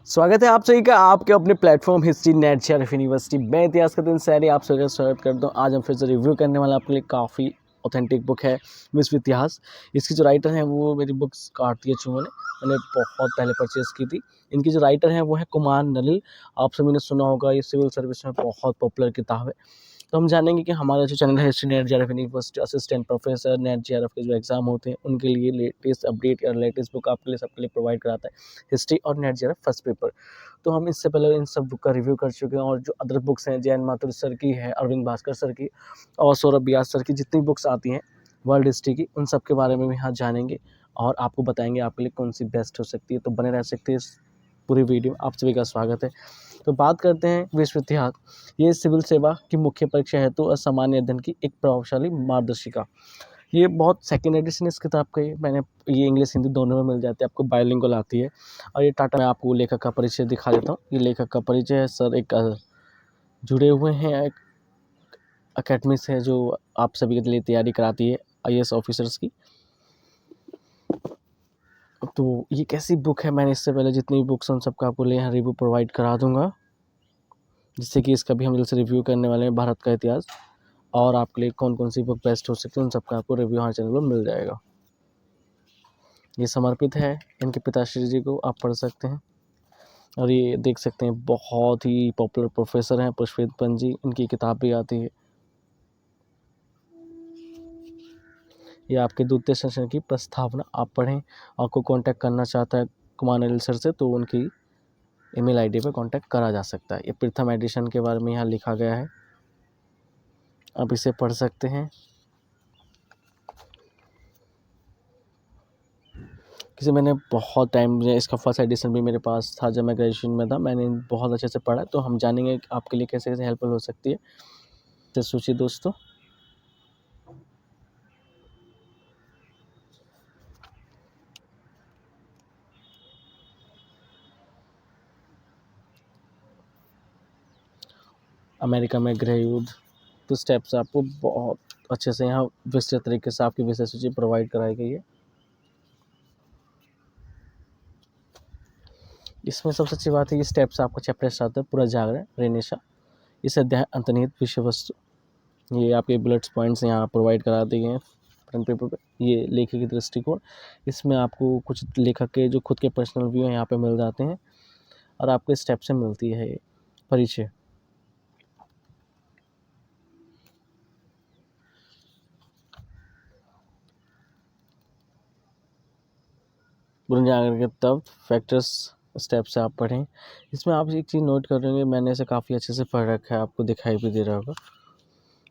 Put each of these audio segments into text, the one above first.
स्वागत है आप सभी का आपके अपने platform history net share university. मैं इतिहास का दिन सैरी आप सभी का स्वागत करता हूँ। आज हम फिर से रिव्यू करने वाले आपके लिए काफ़ी ऑथेंटिक बुक है विश्व इतिहास। इसकी जो राइटर हैं वो मेरी बुक्स कार्तिकेय चुंगो ने मैंने बहुत पहले परचेज़ की थी। इनकी जो राइटर हैं वो है कुमार नलिल। आप सभी ने सुना होगा, ये सिविल सर्विस में बहुत पॉपुलर किताब है। तो हम जानेंगे कि हमारा जो चैनल है history net JRF university assistant professor net JRF के जो एग्जाम होते हैं उनके लिए लेटेस्ट अपडेट या लेटेस्ट बुक आपके लिए सबके लिए प्रोवाइड कराता है हिस्ट्री और नेट जेआरएफ फर्स्ट पेपर। तो हम इससे पहले इन सब बुक का रिव्यू कर चुके हैं और जो अदर बुक्स हैं जैन माथुर सर की है, अरविंद भास्कर सर की और सौरभ व्यास सर की जितनी बुक्स आती हैं वर्ल्ड हिस्ट्री की, उन सब के बारे में भी यहाँ जानेंगे और आपको बताएंगे आपके लिए कौन सी बेस्ट हो सकती है। तो बने रह सकते हैं इस पूरी वीडियो। आप सभी का स्वागत है। तो बात करते हैं विश्व इतिहास। ये सिविल सेवा की मुख्य परीक्षा हेतु असामान्य अध्ययन की एक प्रभावशाली मार्गदर्शिका। ये बहुत सेकेंड एडिशन इस किताब का। मैंने ये इंग्लिश हिंदी दोनों में मिल जाती है, आपको बाइलिंगुअल आती है। और ये टाटा, मैं आपको लेखक का परिचय दिखा देता हूँ। ये लेखक का परिचय है सर, एक जुड़े हुए हैं एक अकेडमी से जो आप सभी के लिए तैयारी कराती है आईएएस ऑफिसर्स की। तो ये कैसी बुक है, मैंने इससे पहले जितनी भी बुक्स उन सबका आपको यहाँ रिव्यू प्रोवाइड करा दूंगा, जिससे कि इसका भी हम जल्द से रिव्यू करने वाले हैं भारत का इतिहास। और आपके लिए कौन कौन सी बुक बेस्ट हो सकती है उन सबका आपको रिव्यू हमारे चैनल पर मिल जाएगा। ये समर्पित है इनके पिताश्री जी को, आप पढ़ सकते हैं। और ये देख सकते हैं बहुत ही पॉपुलर प्रोफेसर हैं पुष्पेंद्र पंत जी, इनकी किताब भी आती है। ये आपके द्वितीय सेशन की प्रस्तावना आप पढ़ें। आपको कांटेक्ट करना चाहता है कुमार नलिल सर से तो उनकी ईमेल आईडी पे कांटेक्ट करा जा सकता है। ये प्रथम एडिशन के बारे में यहाँ लिखा गया है, आप इसे पढ़ सकते हैं। किसी मैंने बहुत टाइम, इसका फर्स्ट एडिशन भी मेरे पास था जब मैं ग्रेजुएशन में था, मैंने बहुत अच्छे से पढ़ा। तो हम जानेंगे कि आपके लिए कैसे कैसे हेल्पफुल हो सकती है। तो सोचिए दोस्तों, अमेरिका में गृह युद्ध, तो स्टेप्स आपको बहुत अच्छे से यहाँ विस्तृत तरीके से आपकी विषय सूची प्रोवाइड कराई गई है। इसमें सबसे अच्छी बात है, ये स्टेप्स आपका चैप्टर स्टार्ट है पूरा जागरण रेनेशा, इस अध्याय अंतर्निहित विषय वस्तु, ये आपके बुलेट्स पॉइंट्स यहाँ प्रोवाइड करा दिए हैं फ्रंट पेपर पे। ये लेखक की दृष्टिकोण, इसमें आपको कुछ लेखक के जो खुद के पर्सनल व्यू हैं यहाँ पे मिल जाते हैं और आपके स्टेप से मिलती है ये परिचय। बुनियादी के तब फैक्टर्स स्टेप से आप पढ़ें। इसमें आप एक चीज़ नोट कर रहे होंगे, मैंने इसे काफ़ी अच्छे से पढ़ रखा है, आपको दिखाई भी दे रहा होगा।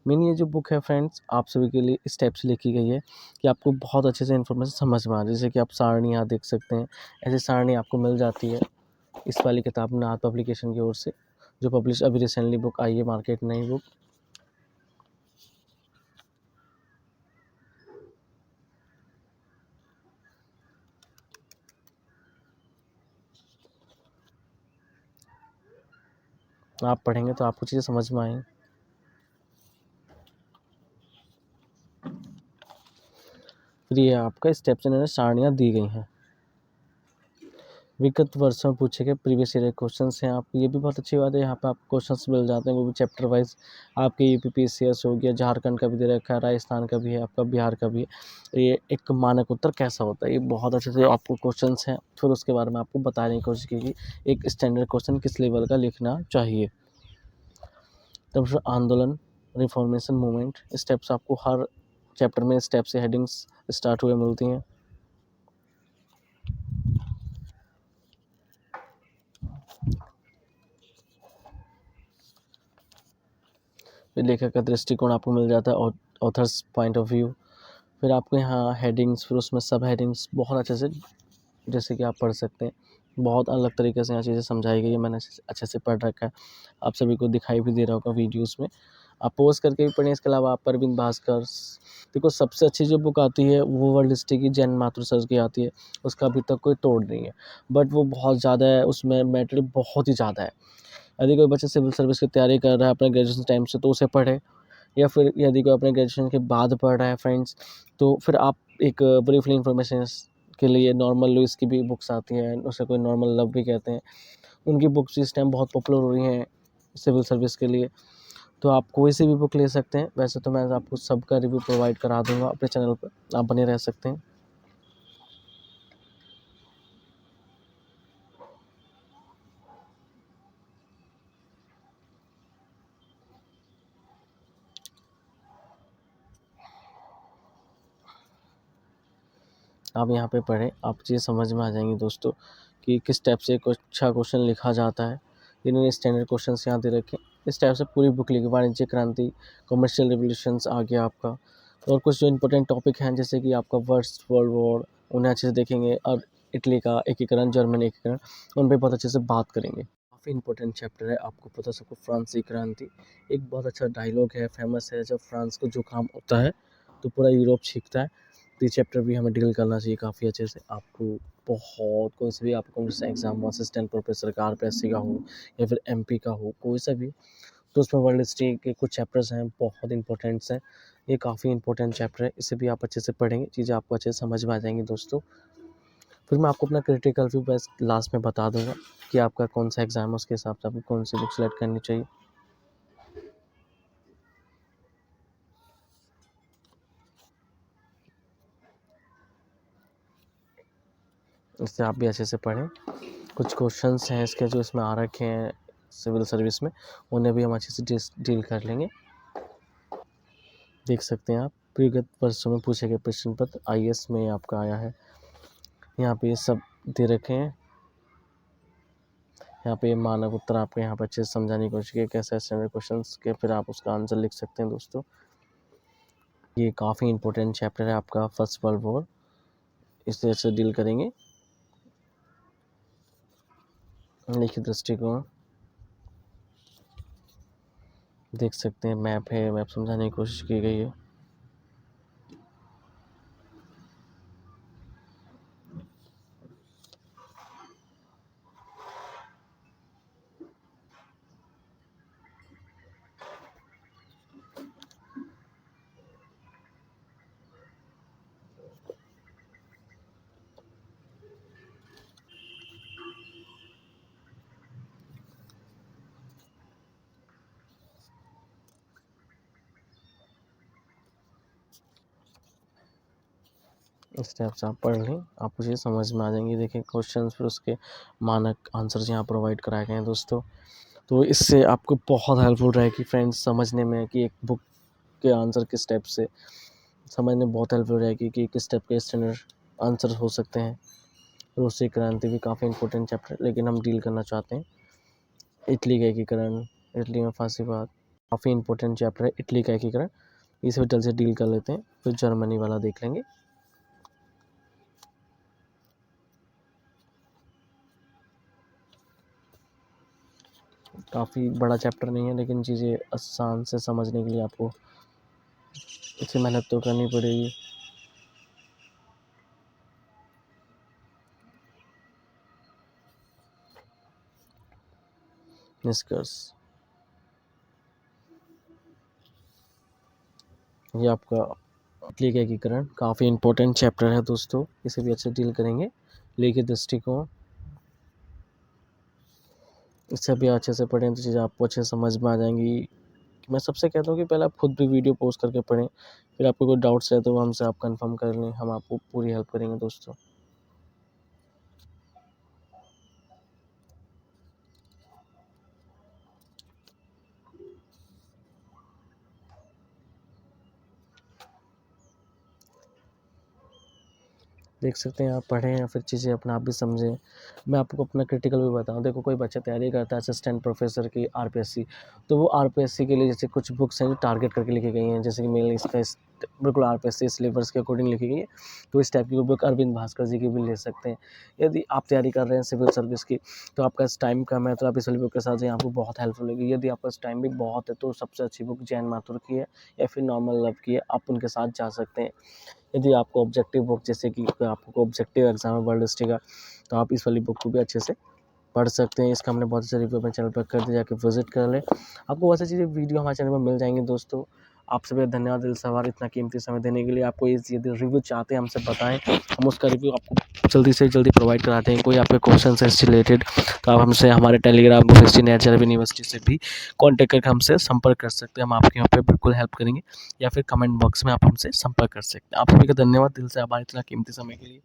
मेन ये जो बुक है फ्रेंड्स, आप सभी के लिए स्टेप्स लिखी गई है कि आपको बहुत अच्छे से इन्फॉर्मेशन समझ में आ, जैसे कि आप सारणी यहाँ देख सकते हैं, ऐसी सारणी आपको मिल जाती है इस वाली किताब नाथ पब्लिकेशन की ओर से, जो पब्लिश अभी रिसेंटली बुक आई है मार्केट, नई बुक। आप पढ़ेंगे तो आपको चीज़ें समझ में आएंगी। फिर ये आपका स्टेप्स इन्होंने सारणियाँ दी गई हैं, विगत वर्षों में पूछे गए प्रीवियस ईयर क्वेश्चंस हैं। आपको ये भी बहुत अच्छी बात है, यहाँ पे आपको क्वेश्चंस मिल जाते हैं, वो भी चैप्टर वाइज। आपके यूपीपीसीएस हो गया, झारखंड का भी दे रखा है, राजस्थान का भी है, आपका बिहार का भी है। ये एक मानक उत्तर कैसा होता है, ये बहुत अच्छे से आपको क्वेश्चंस हैं। फिर उसके बारे में आपको बताने की कोशिश की कि एक स्टैंडर्ड क्वेश्चन किस लेवल का लिखना चाहिए। तब फिर आंदोलन, रिफॉर्मेशन मूवमेंट, स्टेप्स आपको हर चैप्टर में स्टेप से हेडिंग्स स्टार्ट हुए मिलती हैं। फिर लेखक का दृष्टिकोण आपको मिल जाता है, ऑथर्स पॉइंट ऑफ व्यू। फिर आपको यहाँ हेडिंग्स, फिर उसमें सब हेडिंग्स बहुत अच्छे से जैसे कि आप पढ़ सकते हैं, बहुत अलग तरीके से यहाँ चीज़ें समझाई गई है, मैंने अच्छे से पढ़ रखा है, आप सभी को दिखाई भी दे रहा होगा वीडियोस में, आप पोस्ट करके भी पढ़ें। इसके अलावा आप अरविंद भास्कर, देखो सबसे अच्छी जो बुक आती है वो वर्ल्ड हिस्ट्री की जैन माथुर सर की आती है, उसका अभी तक कोई तोड़ नहीं है, बट वो बहुत ज़्यादा है, उसमें मैटेरियल बहुत ही ज़्यादा है। यदि कोई बच्चा सिविल सर्विस की तैयारी कर रहा है अपने ग्रेजुएशन टाइम से तो उसे पढ़े, या फिर यदि कोई अपने ग्रेजुएशन के बाद पढ़ रहा है फ्रेंड्स, तो फिर आप एक ब्रीफली इंफॉर्मेशन के लिए नॉर्मल लुइस की भी बुक्स आती हैं, उसे कोई नॉर्मल लव भी कहते हैं। उनकी बुक्स इस टाइम बहुत पॉपुलर हो रही हैं सिविल सर्विस के लिए, तो आप कोई सी भी बुक ले सकते हैं। वैसे तो मैं आपको सबका रिव्यू प्रोवाइड करा दूंगा अपने चैनल पर, आप बने रह सकते हैं। आप यहाँ पे पढ़ें, आप चीज़ समझ में आ जाएंगी दोस्तों कि किस टाइप से एक अच्छा क्वेश्चन लिखा जाता है। इन्होंने स्टैंडर्ड क्वेश्चन यहाँ दे रखे, इस टाइप से पूरी बुक लिखी। वाणिज्य क्रांति, कमर्शियल रिवोल्यूशंस आ गया आपका, और कुछ जो इंपॉर्टेंट टॉपिक हैं जैसे कि आपका फर्स्ट वर्ल्ड वॉर, उन्हें अच्छे से देखेंगे, और इटली का एकीकरण, जर्मनी एकीकरण, उन पर बहुत अच्छे से बात करेंगे। काफ़ी इंपॉर्टेंट चैप्टर है, आपको पता सबको फ्रांसीसी क्रांति। एक बहुत अच्छा डायलॉग है, फेमस है, जब फ्रांस को जुकाम होता है तो पूरा यूरोप छींकता है। तो ये चैप्टर भी हमें डील करना चाहिए काफ़ी अच्छे से। आपको बहुत कोई सा भी आपको एग्जाम हो, असिस्टेंट प्रोफेसर का, आरपीएससी का हो या फिर एमपी का हो, कोई सा भी, तो उसमें वर्ल्ड हिस्ट्री के कुछ चैप्टर्स हैं बहुत इंपॉर्टेंट्स हैं। ये काफ़ी इंपॉर्टेंट चैप्टर है, इसे भी आप अच्छे से पढ़ेंगे, चीज़ें आपको अच्छे से समझ में आ जाएंगी दोस्तों। फिर मैं आपको अपना क्रिटिकल व्यू बस लास्ट में बता दूंगा कि आपका कौन सा एग्ज़ाम है, उसके हिसाब से आपको कौन सी बुक सेलेक्ट करनी चाहिए। इससे आप भी अच्छे से पढ़ें। कुछ क्वेश्चंस हैं इसके जो इसमें आ रखे हैं सिविल सर्विस में, उन्हें भी हम अच्छे से डील कर लेंगे। देख सकते हैं आप, विगत वर्षों में पूछे गए प्रश्न पत्र आईएएस में आपका आया है। यहाँ पे ये सब दे रखे हैं। यहाँ पे मानक उत्तर आपको यहाँ पर अच्छे से समझाने की कोशिश की कैसे स्टैंडर्ड क्वेश्चंस के, फिर आप उसका आंसर लिख सकते हैं दोस्तों। ये काफ़ी इंपॉर्टेंट चैप्टर है आपका फर्स्ट वर्ल्ड वॉर, इस तरह से डील करेंगे। लिखित दृष्टिकोण देख सकते हैं, मैप है, मैप समझाने की कोशिश की गई है। इस टाइप से आप पढ़ लें, आपको चीज़ समझ में आ जाएंगी। देखिए क्वेश्चंस, फिर उसके मानक आंसर्स यहाँ प्रोवाइड कराए गए हैं दोस्तों। तो इससे आपको बहुत हेल्पफुल रहेगी फ्रेंड्स समझने में कि एक बुक के आंसर किस टाइप से समझने में बहुत हेल्पफुल रहेगी कि किस टाइप के स्टैंडर्ड आंसर हो सकते हैं। रूसी क्रांति भी काफ़ी इंपॉर्टेंट चैप्टर है, लेकिन हम डील करना चाहते हैं इटली का एकीकरण, इटली में फांसीवाद, काफ़ी इंपॉर्टेंट चैप्टर है इटली का एकीकरण, इसे भी जल्द से डील कर लेते हैं। फिर जर्मनी वाला देख लेंगे। काफ़ी बड़ा चैप्टर नहीं है, लेकिन चीज़ें आसान से समझने के लिए आपको इसे मेहनत तो करनी पड़ेगी। निष्कर्ष, ये आपका इटली का एकीकरण काफ़ी इंपॉर्टेंट चैप्टर है दोस्तों, इसे भी अच्छे डील करेंगे। लिखित दृष्टिकोण, इससे भी अच्छे से पढ़ें तो चीज़ें आपको अच्छे से समझ में आ जाएंगी। मैं सबसे कहता हूँ कि पहले आप खुद भी वीडियो पोस्ट करके पढ़ें, फिर आपको कोई डाउट्स है तो वो हमसे आप कंफर्म कर लें, हम आपको पूरी हेल्प करेंगे दोस्तों। देख सकते हैं आप पढ़ें या फिर चीज़ें अपना आप भी समझें। मैं आपको अपना क्रिटिकल भी बताऊँ, देखो कोई बच्चा तैयारी करता है असिस्टेंट प्रोफेसर की आरपीएससी, तो वो आरपीएससी के लिए जैसे कुछ बुक्स हैं जो टारगेट करके लिखी गई हैं, जैसे कि मेनली इसका बिल्कुल आरपीएससी सिलेबस के अकॉर्डिंग लिखी गई है, तो इस टाइप की बुक अरविंद भास्कर जी की भी ले सकते हैं। यदि आप तैयारी कर रहे हैं सिविल सर्विस की, तो आपका टाइम कम है, तो आप इस वाली बुक के साथ जाएँ, आपको बहुत हेल्पफुल होगी। यदि आपका टाइम भी बहुत है, तो सबसे अच्छी बुक जैन माथुर की है या फिर नॉर्मल लव की है, आप उनके साथ जा सकते हैं। यदि आपको ऑब्जेक्टिव बुक, जैसे कि आपको ऑब्जेक्टिव एग्जाम है वर्ल्ड हिस्ट्री का, तो आप इस वाली बुक को भी अच्छे से पढ़ सकते हैं। इसका हमने बहुत से रिव्यू अपने चैनल पर कर दिया, जाके विजिट कर लें। आपको बहुत सी चीज़ें वीडियो हमारे चैनल पर मिल जाएंगी दोस्तों। आपसे भी धन्यवाद दिल से आभार इतना कीमती समय देने के लिए। आपको ये यदि रिव्यू चाहते हैं हमसे बताएँ, हम उसका रिव्यू आपको जल्दी से जल्दी प्रोवाइड कराते हैं। कोई आपके क्वेश्चन है इससे रिलेटेड तो आप हमसे हमारे Telegram group history nature university से भी कॉन्टैक्ट करके हमसे संपर्क कर सकते हैं। हम आपके यहाँ पे बिल्कुल हेल्प करेंगे, या फिर कमेंट बॉक्स में आप हमसे संपर्क कर सकते हैं। आप सभी का धन्यवाद दिल से आभार इतना कीमती समय के लिए।